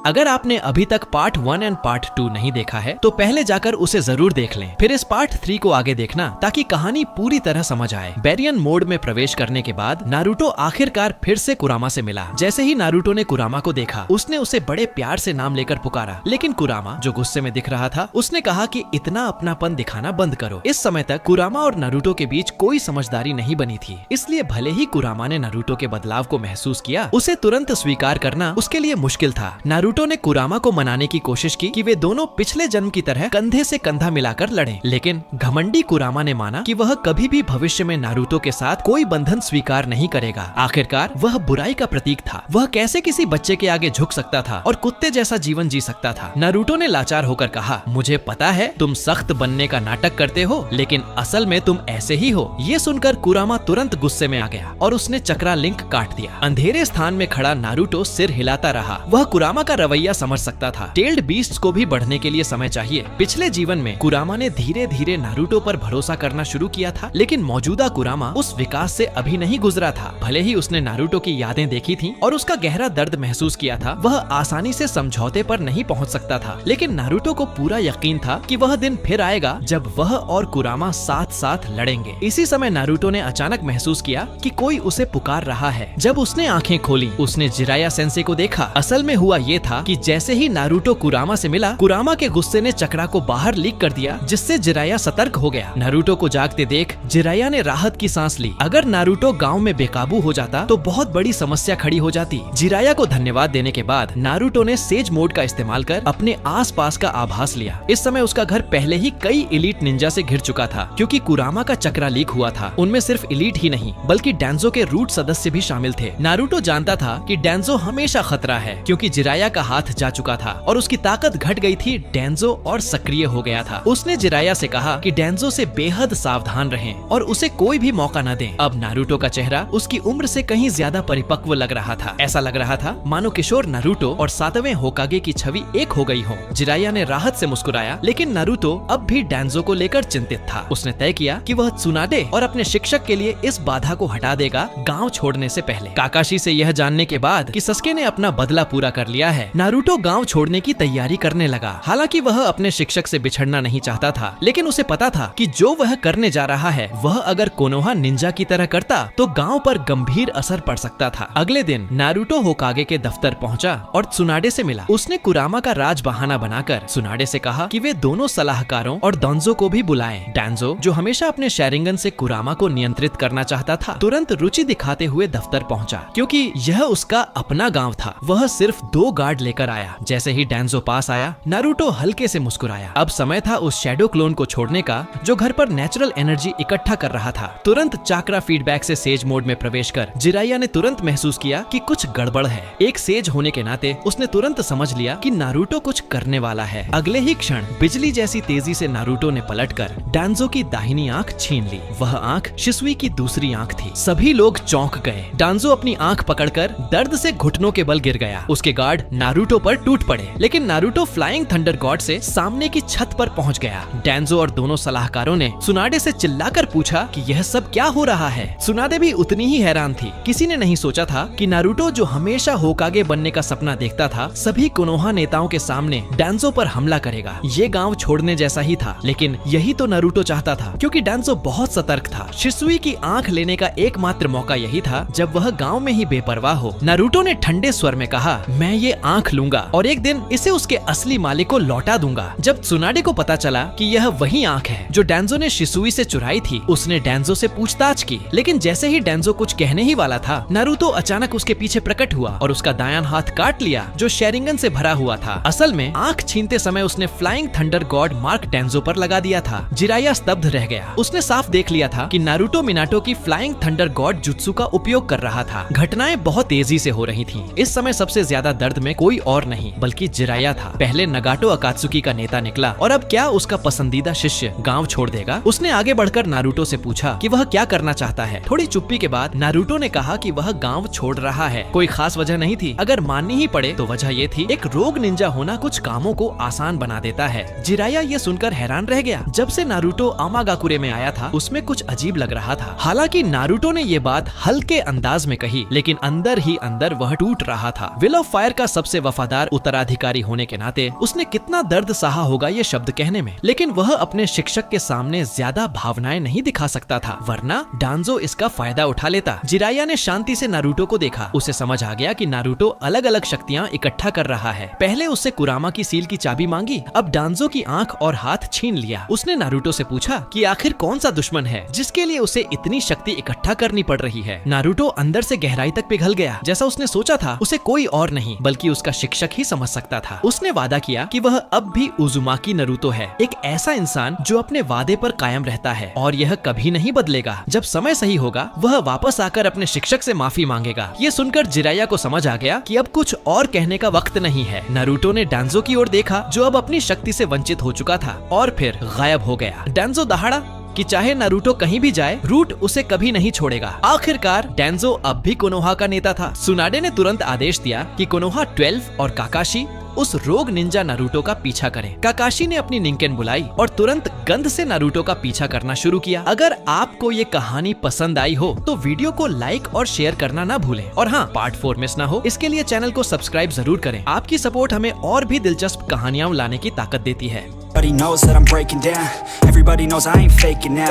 अगर आपने अभी तक पार्ट 1 एंड पार्ट 2 नहीं देखा है तो पहले जाकर उसे जरूर देख लें, फिर इस पार्ट 3 को आगे देखना ताकि कहानी पूरी तरह समझ आए। बेरियन मोड में प्रवेश करने के बाद नारुतो आखिरकार फिर से कुरामा से मिला। जैसे ही नारुतो ने कुरामा को देखा, उसने उसे बड़े प्यार से नाम लेकर पुकारा, लेकिन कुरामा जो गुस्से में दिख रहा था, उसने कहा कि इतना अपनापन दिखाना बंद करो। इस समय तक कुरामा और नारुतो के बीच कोई समझदारी नहीं बनी थी, इसलिए भले ही कुरामा ने नारुतो के बदलाव को महसूस किया, उसे तुरंत स्वीकार करना उसके लिए मुश्किल था। नारुतो ने कुरामा को मनाने की कोशिश की कि वे दोनों पिछले जन्म की तरह कंधे से कंधा मिलाकर लड़ें, लेकिन घमंडी कुरामा ने माना कि वह कभी भी भविष्य में नारुतो के साथ कोई बंधन स्वीकार नहीं करेगा। आखिरकार वह बुराई का प्रतीक था, वह कैसे किसी बच्चे के आगे झुक सकता था और कुत्ते जैसा जीवन जी सकता था। नारुतो ने लाचार होकर कहा, मुझे पता है तुम सख्त बनने का नाटक करते हो, लेकिन असल में तुम ऐसे ही हो। ये सुनकर कुरामा तुरंत गुस्से में आ गया और उसने चक्रा लिंक काट दिया। अंधेरे स्थान में खड़ा नारुतो सिर हिलाता रहा। वह कुरामा का रवैया समझ सकता था। टेल्ड बीस्ट्स को भी बढ़ने के लिए समय चाहिए। पिछले जीवन में कुरामा ने धीरे धीरे नारुतो पर भरोसा करना शुरू किया था, लेकिन मौजूदा कुरामा उस विकास से अभी नहीं गुजरा था। भले ही उसने नारुतो की यादें देखी थीं और उसका गहरा दर्द महसूस किया था, वह आसानी से समझौते पर नहीं पहुंच सकता था। लेकिन नारुतो को पूरा यकीन था कि वह दिन फिर आएगा जब वह और कुरामा साथ साथ लड़ेंगे। इसी समय नारुतो ने अचानक महसूस किया कि कोई उसे पुकार रहा है। जब उसने आंखें खोली, उसने जिराया सेंसे को देखा। असल में हुआ ये था कि जैसे ही नारुतो कुरामा से मिला, कुरामा के गुस्से ने चक्रा को बाहर लीक कर दिया, जिससे जिराया सतर्क हो गया। नारुतो को जागते देख जिराया ने राहत की सांस ली। अगर नारुतो गांव में बेकाबू हो जाता तो बहुत बड़ी समस्या खड़ी हो जाती। जिराया को धन्यवाद देने के बाद नारुतो ने सेज मोड का इस्तेमाल कर अपने आसपास का आभास लिया। इस समय उसका घर पहले ही कई एलीट निंजा से घिर चुका था, क्योंकि कुरामा का चक्रा लीक हुआ था। उनमें सिर्फ एलीट ही नहीं बल्कि डैंजो के रूट सदस्य भी शामिल थे। नारुतो जानता था कि डैंजो हमेशा खतरा है, क्योंकि जिराया का हाथ जा चुका था और उसकी ताकत घट गई थी। डैंजो और सक्रिय हो गया था। उसने जिराया से कहा कि डैंजो से बेहद सावधान रहें और उसे कोई भी मौका न दें। अब नारुतो का चेहरा उसकी उम्र से कहीं ज्यादा परिपक्व लग रहा था। ऐसा लग रहा था मानो किशोर नारुतो और 7वें होकागे की छवि एक हो गई हो। जिराया ने राहत से मुस्कुराया, लेकिन नारुतो अब भी डैंजो को लेकर चिंतित था। उसने तय किया कि वह त्सुनाडे और अपने शिक्षक के लिए इस बाधा को हटा देगा गाँव छोड़ने से पहले। काकाशी से यह जानने के बाद कि सस्के ने अपना बदला पूरा कर लिया है, नारुतो गांव छोड़ने की तैयारी करने लगा। हालांकि वह अपने शिक्षक से बिछड़ना नहीं चाहता था, लेकिन उसे पता था कि जो वह करने जा रहा है वह अगर कोनोहा निंजा की तरह करता तो गांव पर गंभीर असर पड़ सकता था। अगले दिन नारुतो होकागे के दफ्तर पहुंचा और त्सुनाडे से मिला। उसने कुरामा का राज बहाना बनाकर त्सुनाडे से कहा कि वे दोनों सलाहकारों और डोंजो को भी बुलाएं। डैंजो, जो हमेशा अपने शैरिंगन से कुरामा को नियंत्रित करना चाहता था, तुरंत रुचि दिखाते हुए दफ्तर पहुंचा, क्योंकि यह उसका अपना गांव था। वह सिर्फ 2 गार्ड लेकर आया। जैसे ही डैंजो पास आया, नारुतो हल्के से मुस्कुराया। अब समय था उस शैडो क्लोन को छोड़ने का जो घर पर नेचुरल एनर्जी इकट्ठा कर रहा था। तुरंत चाक्रा फीडबैक से सेज मोड में प्रवेश कर जिराया ने तुरंत महसूस किया कि कुछ गड़बड़ है। एक सेज होने के नाते उसने तुरंत समझ लिया कि नारुतो कुछ करने वाला है। अगले ही क्षण बिजली जैसी तेजी से नारुतो ने पलटकर डैंजो की दाहिनी आंख छीन ली। वह आंख शिसुई की दूसरी आंख थी। सभी लोग चौंक गए। डैंजो अपनी आंख पकड़कर दर्द से घुटनों के बल गिर गया। उसके गार्ड नारुतो पर टूट पड़े, लेकिन नारुतो फ्लाइंग थंडर गॉड से सामने की छत पर पहुंच गया। डैंजो और दोनों सलाहकारों ने त्सुनाडे से चिल्लाकर पूछा कि यह सब क्या हो रहा है। त्सुनाडे भी उतनी ही हैरान थी। किसी ने नहीं सोचा था कि नारुतो, जो हमेशा होकागे बनने का सपना देखता था, सभी कोनोहा नेताओं के सामने डैंजो पर हमला करेगा। ये गांव छोड़ने जैसा ही था, लेकिन यही तो नारुतो चाहता था, क्योंकि डैंजो बहुत सतर्क था। शिसुई की आंख लेने का एकमात्र मौका यही था जब वह गांव में ही बेपरवाह हो। नारुतो ने ठंडे स्वर में कहा, मैं ये आंख लूंगा और एक दिन इसे उसके असली मालिक को लौटा दूंगा। जब त्सुनाडे को पता चला कि यह वही आंख है जो डैंजो ने शिसुई से चुराई थी, उसने डैंजो से पूछताछ की। लेकिन जैसे ही डैंजो कुछ कहने ही वाला था, नारुतो अचानक उसके पीछे प्रकट हुआ और उसका दायां हाथ काट लिया, जो शेरिंगन से भरा हुआ था। असल में आंख छीनते समय उसने फ्लाइंग थंडर गॉड मार्क डैंजो पर लगा दिया था। जिराया स्तब्ध रह गया। उसने साफ देख लिया था कि नारुतो मिनाटो की फ्लाइंग थंडर गॉड जुत्सु का उपयोग कर रहा था। घटनाएं बहुत तेजी से हो रही थीं। इस समय सबसे ज्यादा दर्द में कोई और नहीं बल्कि जिराया था। पहले नगाटो अकात्सुकी का नेता निकला और अब क्या उसका पसंदीदा शिष्य गांव छोड़ देगा? उसने आगे बढ़कर नारुतो से पूछा कि वह क्या करना चाहता है। थोड़ी चुप्पी के बाद नारुतो ने कहा कि वह गांव छोड़ रहा है। कोई खास वजह नहीं थी। अगर माननी ही पड़े तो वजह ये थी, एक रोग निंजा होना कुछ कामों को आसान बना देता है। जिराया ये सुनकर हैरान रह गया। जब से नारुतो आमागाकुरे में आया था, उसमें कुछ अजीब लग रहा था। हालांकि नारुतो ने ये बात हल्के अंदाज में कही, लेकिन अंदर ही अंदर वह टूट रहा था। विल ऑफ फायर का सबसे सबसे वफादार उत्तराधिकारी होने के नाते उसने कितना दर्द सहा होगा ये शब्द कहने में, लेकिन वह अपने शिक्षक के सामने ज्यादा भावनाएं नहीं दिखा सकता था, वरना डांजो इसका फायदा उठा लेता। जिराया ने शांति से नारुतो को देखा। उसे समझ आ गया कि नारुतो अलग अलग शक्तियां इकट्ठा कर रहा है। पहले उससे कुरामा की सील की चाबी मांगी, अब डांजो की आंख और हाथ छीन लिया। उसने नारुतो से पूछा कि आखिर कौन सा दुश्मन है जिसके लिए उसे इतनी शक्ति इकट्ठा करनी पड़ रही है। नारुतो अंदर से गहराई तक पिघल गया। जैसा उसने सोचा था, उसे कोई और नहीं बल्कि उसका शिक्षक ही समझ सकता था। उसने वादा किया कि वह अब भी उजुमाकी नारुतो है, एक ऐसा इंसान जो अपने वादे पर कायम रहता है और यह कभी नहीं बदलेगा। जब समय सही होगा वह वापस आकर अपने शिक्षक से माफी मांगेगा। ये सुनकर जिराया को समझ आ गया कि अब कुछ और कहने का वक्त नहीं है। नारुतो ने डांजो की ओर देखा जो अब अपनी शक्ति से वंचित हो चुका था और फिर गायब हो गया। डांजो दहाड़ा कि चाहे नारुतो कहीं भी जाए, रूट उसे कभी नहीं छोड़ेगा। आखिरकार डांजो अब भी कोनोहा का नेता था। सुनाडे ने तुरंत आदेश दिया कि कोनोहा 12 और काकाशी उस रोग निंजा नारुतो का पीछा करें। काकाशी ने अपनी निंकेन बुलाई और तुरंत गंध से नारुतो का पीछा करना शुरू किया। अगर आपको ये कहानी पसंद आई हो तो वीडियो को लाइक और शेयर करना ना भूलें। और हाँ, पार्ट 4 मिस ना हो इसके लिए चैनल को सब्सक्राइब जरूर करें। आपकी सपोर्ट हमें और भी दिलचस्प कहानियां लाने की ताकत देती है। Everybody knows that I'm breaking down. Everybody knows I ain't faking now.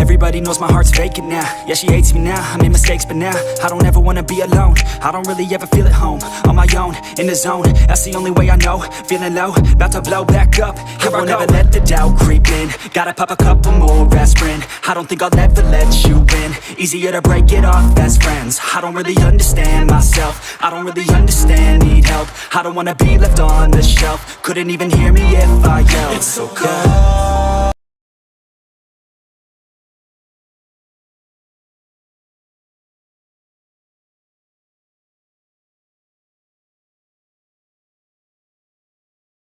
Everybody knows my heart's vacant now. Yeah, she hates me now, I made mistakes but now I don't ever wanna be alone. I don't really ever feel at home. On my own, in the zone, that's the only way I know. Feeling low, about to blow back up. Here I won't ever let the doubt creep in. Gotta pop a couple more aspirin. I don't think I'll ever let you in. Easier to break it off best friends. I don't really understand myself. I don't really understand, need help. I don't wanna be left on the shelf. Couldn't even hear me if I yelled. It's so cold